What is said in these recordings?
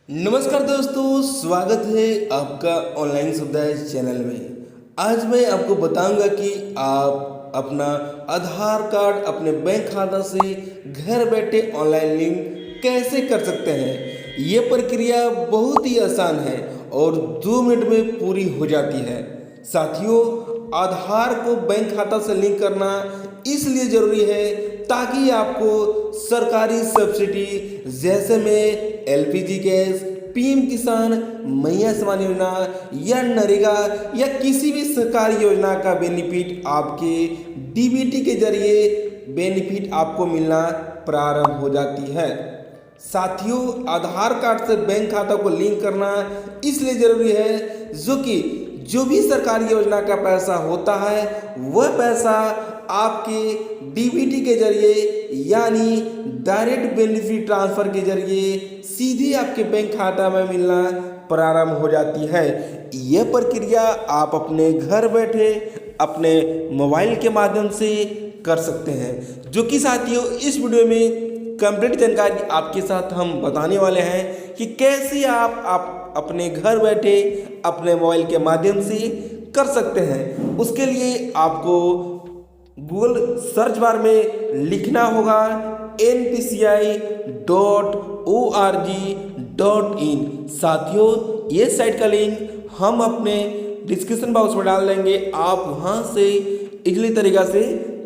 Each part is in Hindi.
नमस्कार दोस्तों, स्वागत है आपका ऑनलाइन सुविधा चैनल में। आज मैं आपको बताऊंगा कि आप अपना आधार कार्ड अपने बैंक खाता से घर बैठे ऑनलाइन लिंक कैसे कर सकते हैं। ये प्रक्रिया बहुत ही आसान है और 2 मिनट में पूरी हो जाती है। साथियों, आधार को बैंक खाता से लिंक करना इसलिए ज़रूरी है ताकि आपको सरकारी सब्सिडी जैसे में एलपीजी गैस, पीएम किसान, मैया समान योजना या नरेगा या किसी भी सरकारी योजना का बेनिफिट आपके डीबीटी के जरिए बेनिफिट आपको मिलना प्रारंभ हो जाती है। साथियों, आधार कार्ड से बैंक खाता को लिंक करना इसलिए ज़रूरी है जो भी सरकारी योजना का पैसा होता है वह पैसा आपके डीबीटी के जरिए यानी डायरेक्ट बेनिफिट ट्रांसफ़र के जरिए सीधे आपके बैंक खाता में मिलना प्रारंभ हो जाती है। यह प्रक्रिया आप अपने घर बैठे अपने मोबाइल के माध्यम से कर सकते हैं, जो कि साथियों इस वीडियो में कंप्लीट जानकारी आपके साथ हम बताने वाले हैं कि कैसे आप अपने घर बैठे अपने मोबाइल के माध्यम से कर सकते हैं। उसके लिए आपको गूगल सर्च बार में लिखना होगा npci.org.in। साथियों, ये साइट का लिंक हम अपने डिस्क्रिप्शन बॉक्स में डाल देंगे, आप वहाँ से इजली तरीक़ा से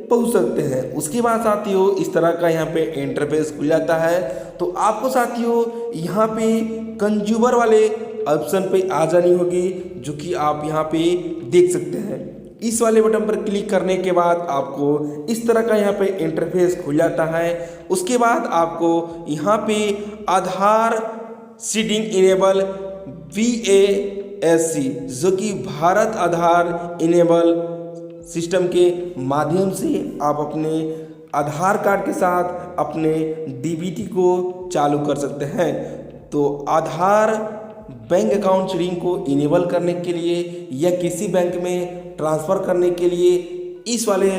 पहुँच सकते हैं। उसके बाद साथियों इस तरह का यहाँ पे इंटरफेस खुल जाता है। तो आपको साथियों यहाँ पे कंज्यूमर वाले ऑप्शन पे आ जानी होगी, जो कि आप यहाँ पे देख सकते हैं। इस वाले बटन पर क्लिक करने के बाद आपको इस तरह का यहाँ पे इंटरफेस खुल जाता है। उसके बाद आपको यहाँ पे आधार सीडिंग इनेबल VASC, जो कि भारत आधार इनेबल सिस्टम के माध्यम से आप अपने आधार कार्ड के साथ अपने डीबीटी को चालू कर सकते हैं। तो आधार बैंक अकाउंट सीडिंग को इनेबल करने के लिए या किसी बैंक में ट्रांसफ़र करने के लिए इस वाले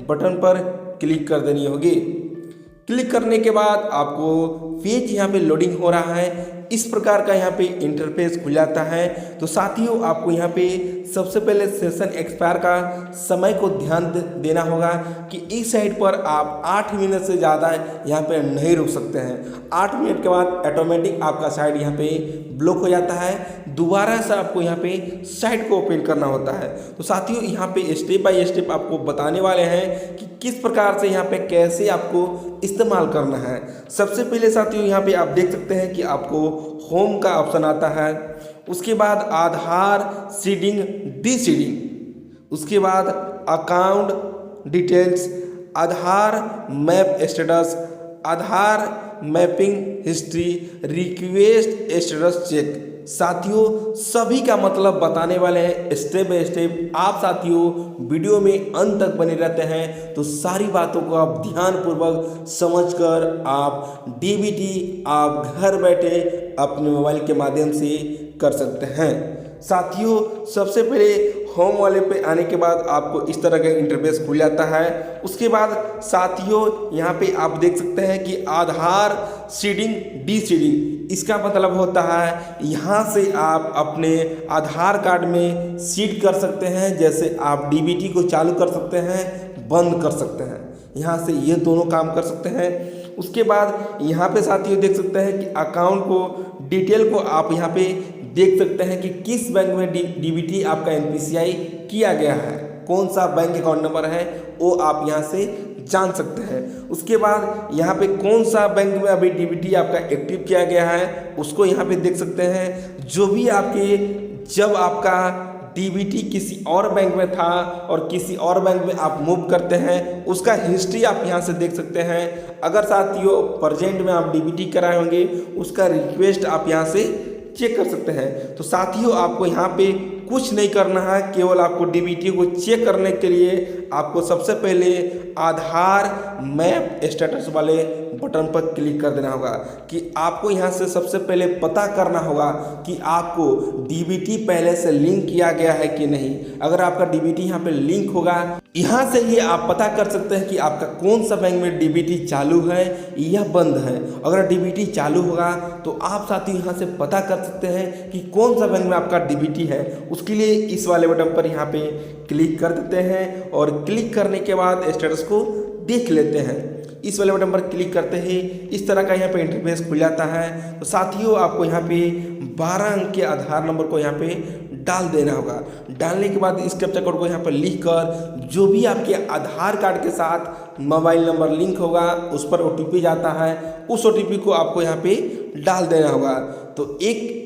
बटन पर क्लिक कर देनी होगी। क्लिक करने के बाद आपको पेज यहाँ पे लोडिंग हो रहा है। इस प्रकार का यहाँ पे इंटरफेस खुल जाता है। तो साथियों, आपको यहाँ पे सबसे पहले सेशन एक्सपायर का समय को ध्यान देना होगा कि इस साइट पर आप 8 मिनट से ज़्यादा यहाँ पे नहीं रुक सकते हैं। 8 मिनट के बाद ऑटोमेटिक आपका साइट यहाँ पे ब्लॉक हो जाता है। दोबारा से आपको यहाँ पे साइट को ओपन करना होता है। तो साथियों, यहाँ पे स्टेप बाय स्टेप आपको बताने वाले हैं कि किस प्रकार से यहाँ पे कैसे आपको इस्तेमाल करना है। सबसे पहले साथियों यहाँ पे आप देख सकते हैं कि आपको होम का ऑप्शन आता है। उसके बाद आधार सीडिंग डीसीडिंग, उसके बाद account details, Aadhaar map status, Aadhaar mapping history, request status check. साथियों, सभी का मतलब बताने वाले हैं स्टेप बाय स्टेप। आप साथियों वीडियो में अंत तक बने रहते हैं तो सारी बातों को आप ध्यानपूर्वक समझकर आप डीबीटी आप घर बैठे अपने मोबाइल के माध्यम से कर सकते हैं। साथियों, सबसे पहले होम वाले पे आने के बाद आपको इस तरह का इंटरफेस खुल जाता है। उसके बाद साथियों यहाँ पे आप देख सकते हैं कि आधार सीडिंग डीसीडिंग, इसका मतलब होता है यहाँ से आप अपने आधार कार्ड में सीड कर सकते हैं। जैसे आप डीबीटी को चालू कर सकते हैं, बंद कर सकते हैं, यहाँ से ये दोनों काम कर सकते हैं। उसके बाद यहाँ पे साथियों देख सकते हैं कि अकाउंट को डिटेल को आप यहाँ पे देख सकते हैं कि किस बैंक में डीबीटी आपका NPCI किया गया है, कौन सा बैंक अकाउंट नंबर है वो आप यहाँ से जान सकते हैं। उसके बाद यहाँ पे कौन सा बैंक में अभी डीबीटी आपका एक्टिव किया गया है उसको यहाँ पे देख सकते हैं। जो भी आपके जब आपका डीबीटी किसी और बैंक में था और किसी और बैंक में आप मूव करते हैं उसका हिस्ट्री आप यहाँ से देख सकते हैं। अगर साथियों प्रेजेंट में आप डीबीटी कराए होंगे उसका रिक्वेस्ट आप यहाँ से चेक कर सकते हैं। तो साथियों, आपको यहाँ पे कुछ नहीं करना है, केवल आपको डीबीटी को चेक करने के लिए आपको सबसे पहले आधार मैप स्टेटस वाले बटन पर क्लिक कर देना होगा। कि आपको यहाँ से सबसे पहले पता करना होगा कि आपको डीबीटी पहले से लिंक किया गया है कि नहीं। अगर आपका डीबीटी यहाँ पे लिंक होगा, यहाँ से ही आप पता कर सकते हैं कि आपका कौन सा बैंक में डीबीटी चालू है या बंद है। अगर डीबीटी चालू होगा तो आप साथियों यहाँ से पता कर सकते हैं कि कौन सा बैंक में आपका डीबीटी है। उसके लिए इस वाले बटन पर यहाँ पे क्लिक कर देते हैं और क्लिक करने के बाद स्टेटस को देख लेते हैं। इस वाले बटन पर क्लिक करते ही इस तरह का यहाँ पे इंटरफेस खुल जाता है। तो साथियों आपको यहाँ पे 12 अंक के आधार नंबर को यहाँ पे डाल देना होगा। डालने के बाद इस कैप्चा कोड को यहाँ पर लिख कर जो भी आपके आधार कार्ड के साथ मोबाइल नंबर लिंक होगा उस पर OTP जाता है, उस OTP को आपको यहाँ पे डाल देना होगा। तो एक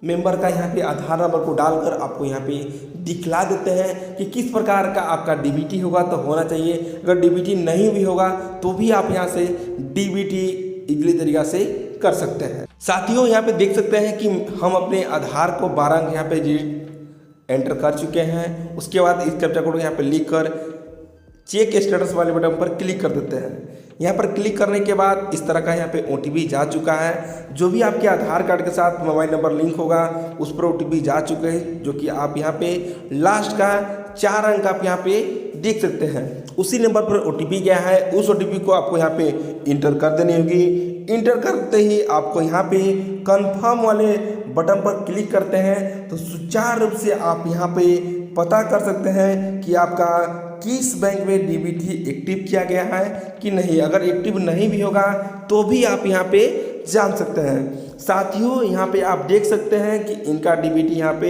मेंबर का यहाँ पे आधार नंबर को डालकर आपको यहाँ पे दिखला देते हैं कि किस प्रकार का आपका डीबीटी होगा तो होना चाहिए। अगर डीबीटी नहीं भी होगा तो भी आप यहाँ से डीबीटी इजली तरीका से कर सकते हैं। साथियों यहाँ पे देख सकते हैं कि हम अपने आधार को 12 अंक यहाँ पे एंटर कर चुके हैं। उसके बाद इस कैप्चा कोड यहाँ पे लिख कर चेक स्टेटस वाले बटन पर क्लिक कर देते हैं। यहाँ पर क्लिक करने के बाद इस तरह का यहाँ पे OTP जा चुका है। जो भी आपके आधार कार्ड के साथ मोबाइल नंबर लिंक होगा उस पर OTP जा चुके हैं, जो कि आप यहाँ पे लास्ट का 4 अंक आप यहाँ पे देख सकते हैं। उसी नंबर पर OTP गया है, उस OTP को आपको यहाँ पे इंटर कर देनी होगी। इंटर करते ही आपको यहाँ पे कंफर्म वाले बटन पर क्लिक करते हैं तो सुचारू रूप से आप यहाँ पे पता कर सकते हैं कि आपका किस बैंक में डीबीटी एक्टिव किया गया है कि नहीं। अगर एक्टिव नहीं भी होगा तो भी आप यहाँ पे जान सकते हैं। साथियों यहाँ पे आप देख सकते हैं कि इनका डीबीटी यहाँ पे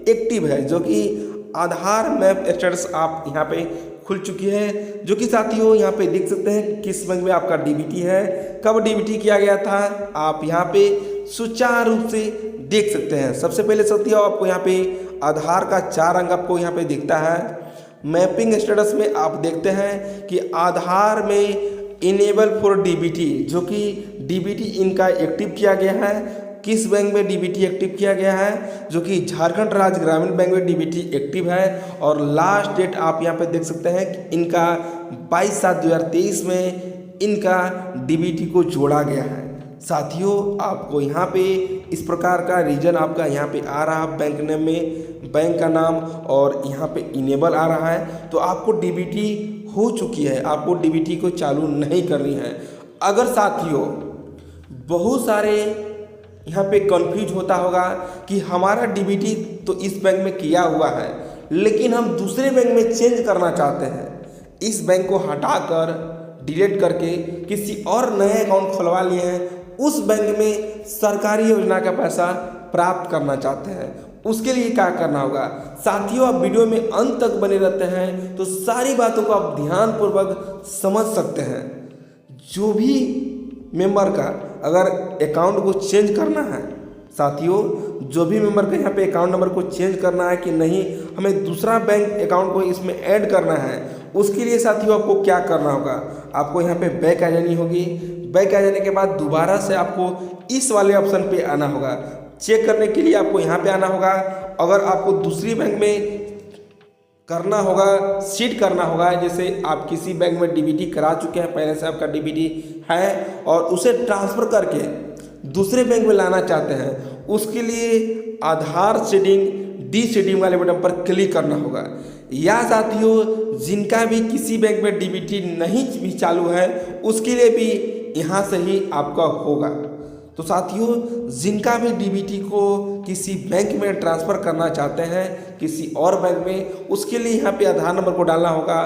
एक्टिव है, जो कि आधार मैप स्टेटस आप यहाँ पे खुल चुकी है। जो कि साथियों यहाँ पे देख सकते हैं किस बैंक में आपका डीबीटी है, कब डीबीटी किया गया था, आप यहाँ पे सुचारू रूप से देख सकते हैं। सबसे पहले साथियों आपको यहाँ पे आधार का 4 अंक आपको यहाँ पे दिखता है। मैपिंग स्टेटस में आप देखते हैं कि आधार में इनेबल फॉर डीबीटी, जो कि डीबीटी इनका एक्टिव किया गया है। किस बैंक में डीबीटी एक्टिव किया गया है, जो कि झारखंड राज्य ग्रामीण बैंक में डीबीटी एक्टिव है। और लास्ट डेट आप यहाँ पे देख सकते हैं कि इनका 22/7/2023 में इनका डीबीटी को जोड़ा गया है। साथियों आपको यहाँ पे इस प्रकार का रीजन आपका यहाँ पे आ रहा है, बैंक नेम में बैंक का नाम और यहाँ पे इनेबल आ रहा है। तो आपको डीबीटी हो चुकी है, आपको डीबीटी को चालू नहीं करनी है। अगर साथियों बहुत सारे यहाँ पे कंफ्यूज होता होगा कि हमारा डीबीटी तो इस बैंक में किया हुआ है लेकिन हम दूसरे बैंक में चेंज करना चाहते हैं, इस बैंक को हटाकर डिलीट करके किसी और नए अकाउंट खुलवा लिए हैं, उस बैंक में सरकारी योजना का पैसा प्राप्त करना चाहते हैं, उसके लिए क्या करना होगा। साथियों आप वीडियो में अंत तक बने रहते हैं तो सारी बातों को आप ध्यानपूर्वक समझ सकते हैं। जो भी मेंबर का अगर अकाउंट को चेंज करना है, साथियों जो भी मेंबर का यहाँ पे अकाउंट नंबर को चेंज करना है कि नहीं, हमें दूसरा बैंक अकाउंट को इसमें ऐड करना है, उसके लिए साथियों आपको क्या करना होगा, आपको यहाँ पे बैक आ जानी होगी। बैक आ जाने के बाद दोबारा से आपको इस वाले ऑप्शन पे आना होगा। चेक करने के लिए आपको यहाँ पे आना होगा। अगर आपको दूसरी बैंक में करना होगा, सीट करना होगा, जैसे आप किसी बैंक में डीबीटी करा चुके हैं, पहले से आपका डीबीटी है और उसे ट्रांसफ़र करके दूसरे बैंक में लाना चाहते हैं, उसके लिए आधार सीडिंग डीसीडिंग वाले बटन पर क्लिक करना होगा। या साथियों जिनका भी किसी बैंक में डीबीटी नहीं भी चालू है उसके लिए भी यहाँ से ही आपका होगा। तो साथियों जिनका भी डीबीटी को किसी बैंक में ट्रांसफ़र करना चाहते हैं किसी और बैंक में, उसके लिए यहाँ पे आधार नंबर को डालना होगा।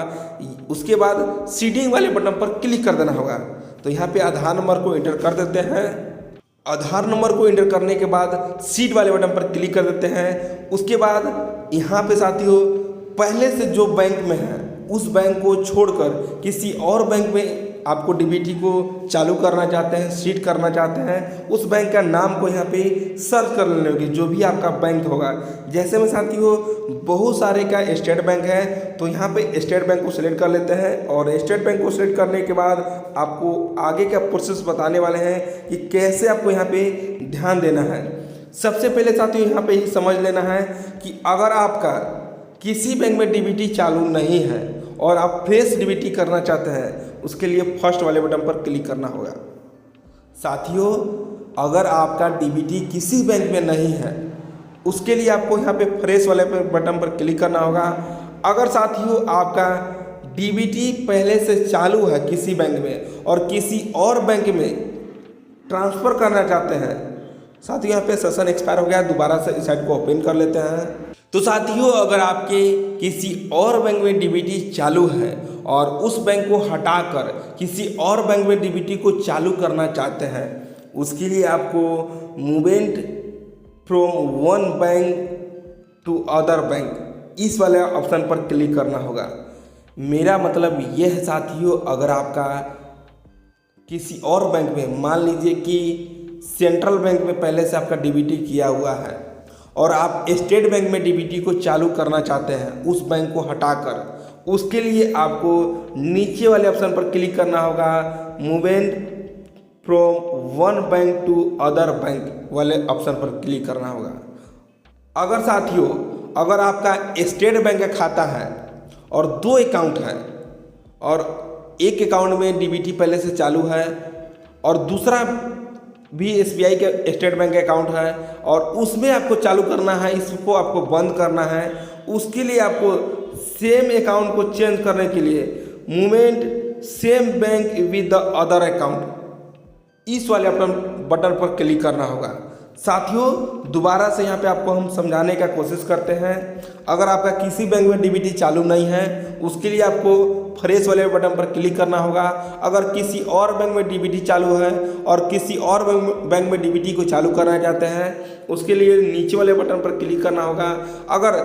उसके बाद सीडिंग वाले बटन पर क्लिक कर देना होगा। तो यहाँ पे आधार नंबर को एंटर कर देते हैं। आधार नंबर को एंटर करने के बाद सीट वाले बटन पर क्लिक कर देते हैं। उसके बाद यहाँ पे साथियों पहले से जो बैंक में है उस बैंक को छोड़कर किसी और बैंक में आपको डीबीटी को चालू करना चाहते हैं, सीट करना चाहते हैं, उस बैंक का नाम को यहाँ पे सर्च कर लेने होगी, जो भी आपका बैंक होगा। जैसे में साथियों बहुत सारे का स्टेट बैंक है तो यहाँ पे स्टेट बैंक को सिलेक्ट कर लेते हैं और स्टेट बैंक को सिलेक्ट करने के बाद आपको आगे का प्रोसेस बताने वाले हैं कि कैसे आपको यहाँ पे ध्यान देना है। सबसे पहले साथियों यहाँ पे ही समझ लेना है कि अगर आपका किसी बैंक में डीबीटी चालू नहीं है और आप फ्रेश डीबीटी करना चाहते हैं, उसके लिए फर्स्ट वाले बटन पर क्लिक करना होगा। साथियों, अगर आपका डीबीटी किसी बैंक में नहीं है, उसके लिए आपको यहाँ पे फ्रेश वाले बटन पर क्लिक करना होगा। अगर साथियों आपका डीबीटी पहले से चालू है किसी बैंक में और किसी और बैंक में ट्रांसफ़र करना चाहते हैं, साथियों यहाँ पे सेशन एक्सपायर हो गया, दोबारा से इस साइट को ओपन कर लेते हैं। तो साथियों, अगर आपके किसी और बैंक में डीबीटी चालू है और उस बैंक को हटाकर किसी और बैंक में डीबीटी को चालू करना चाहते हैं, उसके लिए आपको movement from one bank to other bank इस वाले ऑप्शन पर क्लिक करना होगा। मेरा मतलब यह है साथियों, अगर आपका किसी और बैंक में, मान लीजिए कि सेंट्रल बैंक में पहले से आपका डीबीटी किया हुआ है और आप स्टेट बैंक में डीबीटी को चालू करना चाहते हैं उस बैंक को हटाकर, उसके लिए आपको नीचे वाले ऑप्शन पर क्लिक करना होगा, movement from one bank to other bank वाले ऑप्शन पर क्लिक करना होगा। अगर साथियों, अगर आपका स्टेट बैंक का खाता है और 2 अकाउंट है और एक अकाउंट में डीबीटी पहले से चालू है और दूसरा भी एसबीआई के स्टेट बैंक अकाउंट है और उसमें आपको चालू करना है, इसको आपको बंद करना है, उसके लिए आपको सेम अकाउंट को चेंज करने के लिए movement same bank with the other account इस वाले बटन पर क्लिक करना होगा। साथियों, दोबारा से यहाँ पे आपको हम समझाने का कोशिश करते हैं। अगर आपका किसी बैंक में डीबीटी चालू नहीं है, उसके लिए आपको फ्रेश वाले बटन पर क्लिक करना होगा। अगर किसी और बैंक में डीबीटी चालू है और किसी और बैंक में डीबीटी को चालू करना चाहते हैं, उसके लिए नीचे वाले बटन पर क्लिक करना होगा। अगर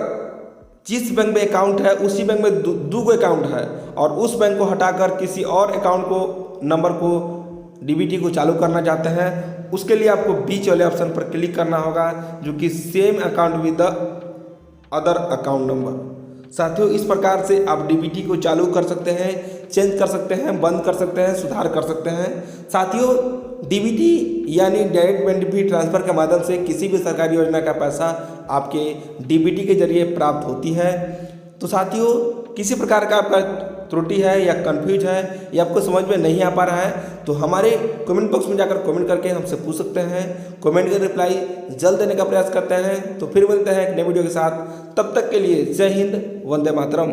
जिस बैंक में अकाउंट है उसी बैंक में दो अकाउंट है और उस बैंक को हटाकर किसी और अकाउंट को नंबर को डीबीटी को चालू करना चाहते हैं, उसके लिए आपको बीच वाले ऑप्शन पर क्लिक करना होगा, जो कि same account with the other account number. साथियों, इस प्रकार से आप डीबीटी को चालू कर सकते हैं, चेंज कर सकते हैं, बंद कर सकते हैं, सुधार कर सकते हैं। साथियों, डीबीटी यानी डायरेक्ट बेनिफिट ट्रांसफ़र के माध्यम से किसी भी सरकारी योजना का पैसा आपके डीबीटी के जरिए प्राप्त होती है। तो साथियों, किसी प्रकार का आपका त्रुटि है या कंफ्यूज है या आपको समझ में नहीं आ पा रहा है, तो हमारे कमेंट बॉक्स में जाकर कमेंट करके हमसे पूछ सकते हैं। कमेंट का रिप्लाई जल्द देने का प्रयास करते हैं। तो फिर मिलते हैं एक नए वीडियो के साथ, तब तक के लिए जय हिंद, वंदे मातरम।